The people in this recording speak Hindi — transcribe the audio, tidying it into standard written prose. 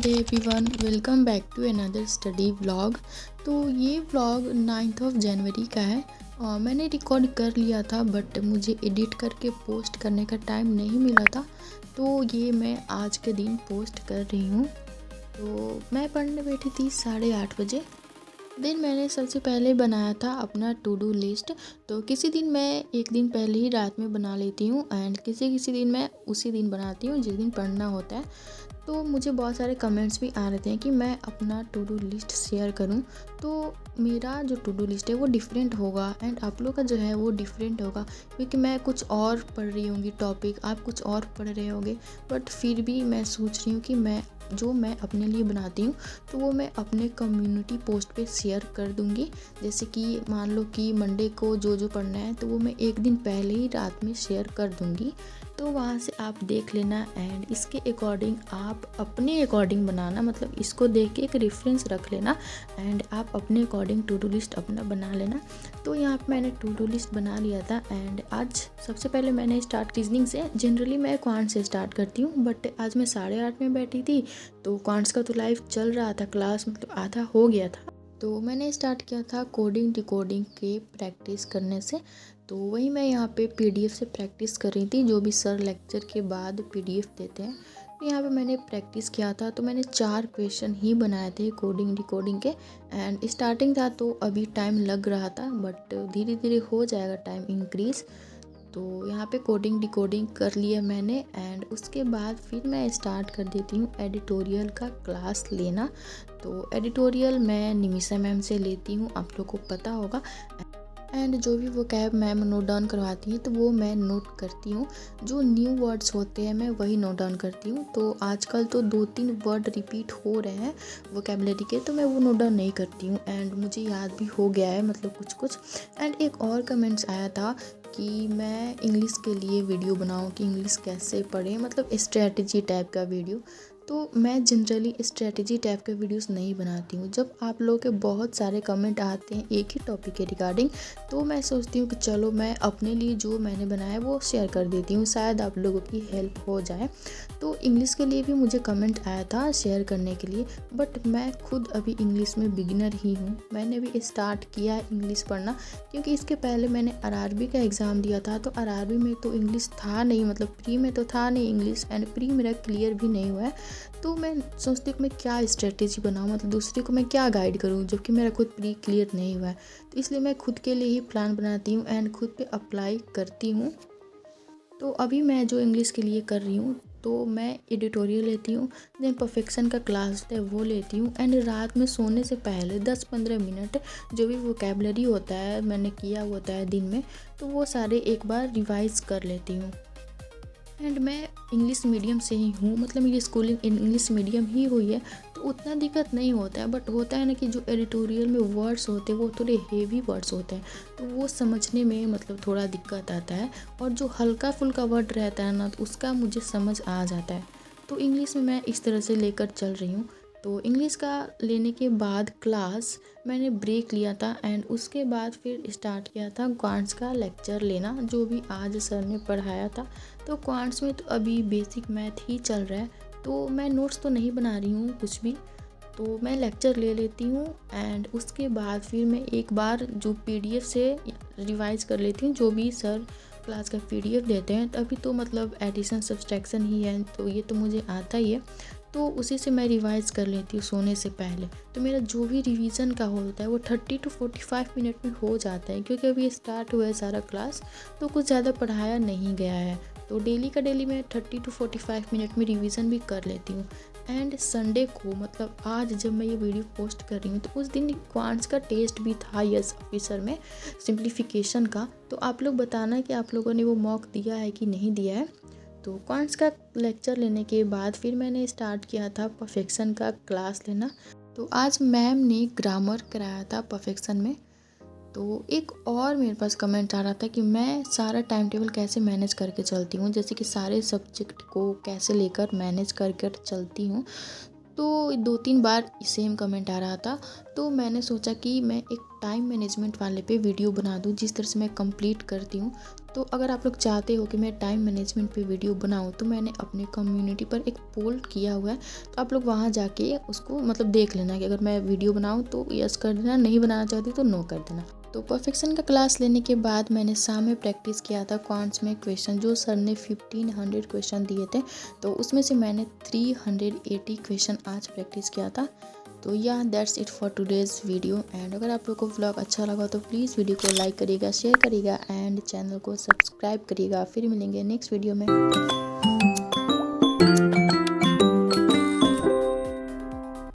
Radhe everyone, welcome back to another study vlog. तो ये व्लॉग 9 जनवरी का है। मैंने रिकॉर्ड कर लिया था बट मुझे एडिट करके पोस्ट करने का टाइम नहीं मिला था, तो ये मैं आज के दिन पोस्ट कर रही हूँ। तो मैं पढ़ने बैठी थी 8:30 बजे। देन मैंने सबसे पहले बनाया था अपना टू डू लिस्ट। तो किसी दिन मैं एक दिन पहले ही रात में बना लेती हूँ एंड किसी दिन मैं उसी दिन बनाती हूँ जिस दिन पढ़ना होता है। तो मुझे बहुत सारे कमेंट्स भी आ रहे थे कि मैं अपना टू डू लिस्ट शेयर करूं। तो मेरा जो टू डू लिस्ट है वो डिफरेंट होगा एंड आप लोग का जो है वो डिफरेंट होगा, क्योंकि मैं कुछ और पढ़ रही होंगी टॉपिक, आप कुछ और पढ़ रहे होंगे। बट फिर भी मैं सोच रही हूँ कि मैं अपने लिए बनाती हूँ तो वो मैं अपने कम्युनिटी पोस्ट पे शेयर कर दूँगी। जैसे कि मान लो कि मंडे को जो पढ़ना है तो वो मैं एक दिन पहले ही रात में शेयर कर दूँगी। तो वहाँ से आप देख लेना एंड इसके अकॉर्डिंग आप अपने अकॉर्डिंग बनाना, मतलब इसको देख के एक रेफरेंस रख लेना एंड आप अपने अकॉर्डिंग टू डू लिस्ट अपना बना लेना। तो यहाँ पे मैंने टू डू लिस्ट बना लिया था एंड आज सबसे पहले मैंने स्टार्ट रीजनिंग से। जनरली मैं क्वांट से स्टार्ट करती हूँ बट आज मैं 8:30 में बैठी थी तो क्वांट्स का तो लाइव चल रहा था, क्लास मतलब आधा हो गया था। तो मैंने स्टार्ट किया था कोडिंग डिकोडिंग के प्रैक्टिस करने से। तो वही मैं यहाँ पे पीडीएफ से प्रैक्टिस कर रही थी, जो भी सर लेक्चर के बाद पीडीएफ देते हैं। तो यहाँ पे मैंने प्रैक्टिस किया था। तो मैंने 4 क्वेश्चन ही बनाए थे कोडिंग डिकोडिंग के एंड स्टार्टिंग था तो अभी टाइम लग रहा था बट धीरे धीरे हो जाएगा टाइम इंक्रीज़। तो यहाँ पे कोडिंग डिकोडिंग कर लिया मैंने एंड उसके बाद फिर मैं स्टार्ट कर देती हूँ एडिटोरियल का क्लास लेना। तो एडिटोरियल मैं निमिषा मैम से लेती हूँ, आप लोग को पता होगा। एंड जो भी वो कैब मैम नोट डाउन करवाती हैं तो वो मैं नोट करती हूँ। जो न्यू वर्ड्स होते हैं मैं वही नोट डाउन करती हूँ। तो आजकल तो 2-3 वर्ड रिपीट हो रहे हैं वोकैबुलरी के, तो मैं वो नोट डाउन नहीं करती हूँ एंड मुझे याद भी हो गया है, मतलब कुछ कुछ। एंड एक और कमेंट्स आया था कि मैं इंग्लिश के लिए वीडियो बनाऊँ कि इंग्लिश कैसे पढ़ें, मतलब स्ट्रेटजी टाइप का वीडियो। तो मैं जनरली स्ट्रेटजी टाइप के वीडियोस नहीं बनाती हूँ। जब आप लोगों के बहुत सारे कमेंट आते हैं एक ही टॉपिक के रिगार्डिंग, तो मैं सोचती हूँ कि चलो मैं अपने लिए जो मैंने बनाया है वो शेयर कर देती हूँ, शायद आप लोगों की हेल्प हो जाए। तो इंग्लिश के लिए भी मुझे कमेंट आया था शेयर करने के लिए, बट मैं खुद अभी इंग्लिश में बिगिनर ही हूँ। मैंने भी स्टार्ट किया है इंग्लिश पढ़ना, क्योंकि इसके पहले मैंने आरआरबी का एग्ज़ाम दिया था। तो आरआरबी में तो इंग्लिश था नहीं, मतलब प्री में तो था नहीं इंग्लिश एंड प्री मेरा क्लियर भी नहीं हुआ है। तो मैं सोचती हूँ कि मैं क्या स्ट्रेटेजी बनाऊँ, मतलब दूसरे को मैं क्या गाइड करूँ जबकि मेरा खुद प्री क्लियर नहीं हुआ है। तो इसलिए मैं खुद के लिए ही प्लान बनाती हूँ एंड खुद पे अप्लाई करती हूँ। तो अभी मैं जो इंग्लिश के लिए कर रही हूँ तो मैं एडिटोरियल लेती हूँ, देन परफेक्शन का क्लास है वो लेती हूँ एंड रात में सोने से पहले 10-15 मिनट जो भी वोकैबुलरी होता है मैंने किया होता है दिन में, तो वो सारे एक बार रिवाइज कर लेती हूँ। एंड मैं इंग्लिश मीडियम से ही हूँ, मतलब मेरी स्कूलिंग इंग्लिश मीडियम ही हुई है, तो उतना दिक्कत नहीं होता है। बट होता है ना कि जो एडिटोरियल में वर्ड्स होते हैं वो थोड़े हेवी वर्ड्स होते हैं, तो वो समझने में मतलब थोड़ा दिक्कत आता है। और जो हल्का फुल्का वर्ड रहता है ना तो उसका मुझे समझ आ जाता है। तो इंग्लिश में मैं इस तरह से लेकर चल रही हूँ। तो इंग्लिश का लेने के बाद क्लास मैंने ब्रेक लिया था एंड उसके बाद फिर स्टार्ट किया था क्वांट्स का लेक्चर लेना, जो भी आज सर ने पढ़ाया था। तो क्वांट्स में तो अभी बेसिक मैथ ही चल रहा है, तो मैं नोट्स तो नहीं बना रही हूँ कुछ भी। तो मैं लेक्चर ले लेती हूँ एंड उसके बाद फिर मैं एक बार जो पीडीएफ से रिवाइज कर लेती हूँ, जो भी सर क्लास का पीडीएफ देते हैं। अभी तो मतलब एडिशन सब्सट्रैक्शन ही है तो ये तो मुझे आता ही है, तो उसी से मैं रिवाइज कर लेती हूँ सोने से पहले। तो मेरा जो भी रिवीजन का होता है वो 30 to 45 मिनट में हो जाता है, क्योंकि अभी स्टार्ट हुआ है सारा क्लास तो कुछ ज़्यादा पढ़ाया नहीं गया है। तो डेली का डेली मैं 30 to 45 मिनट में रिवीजन भी कर लेती हूँ। एंड संडे को, मतलब आज जब मैं ये वीडियो पोस्ट कर रही हूँ तो उस दिन क्वांट्स का टेस्ट भी था यस ऑफिसर में, सिंप्लीफिकेशन का। तो आप लोग बताना कि आप लोगों ने वो मॉक दिया है कि नहीं दिया है। तो क्वांट्स का लेक्चर लेने के बाद फिर मैंने स्टार्ट किया था परफेक्शन का क्लास लेना। तो आज मैम ने ग्रामर कराया था परफेक्शन में। तो एक और मेरे पास कमेंट आ रहा था कि मैं सारा टाइम टेबल कैसे मैनेज करके चलती हूँ, जैसे कि सारे सब्जेक्ट को कैसे लेकर मैनेज कर चलती हूँ। तो 2-3 बार सेम कमेंट आ रहा था। तो मैंने सोचा कि मैं एक टाइम मैनेजमेंट वाले पे वीडियो बना दूँ, जिस तरह से मैं कंप्लीट करती हूँ। तो अगर आप लोग चाहते हो कि मैं टाइम मैनेजमेंट पे वीडियो बनाऊँ, तो मैंने अपनी कम्युनिटी पर एक पोल किया हुआ है। तो आप लोग वहाँ जाके उसको मतलब देख लेना कि अगर मैं वीडियो बनाऊँ तो यस कर देना, नहीं बनाना चाहती तो नो कर देना। तो परफेक्शन का क्लास लेने के बाद मैंने शाम में प्रैक्टिस किया था क्वांट्स में क्वेश्चन, जो सर ने 1500 क्वेश्चन दिए थे। तो उसमें से मैंने 380 क्वेश्चन आज प्रैक्टिस किया था। तो या that's it for today's video. And अगर आप लोग को व्लॉग अच्छा लगा तो प्लीज़ वीडियो को लाइक करिएगा, शेयर करिएगा एंड चैनल को सब्सक्राइब करिएगा। फिर मिलेंगे नेक्स्ट वीडियो में।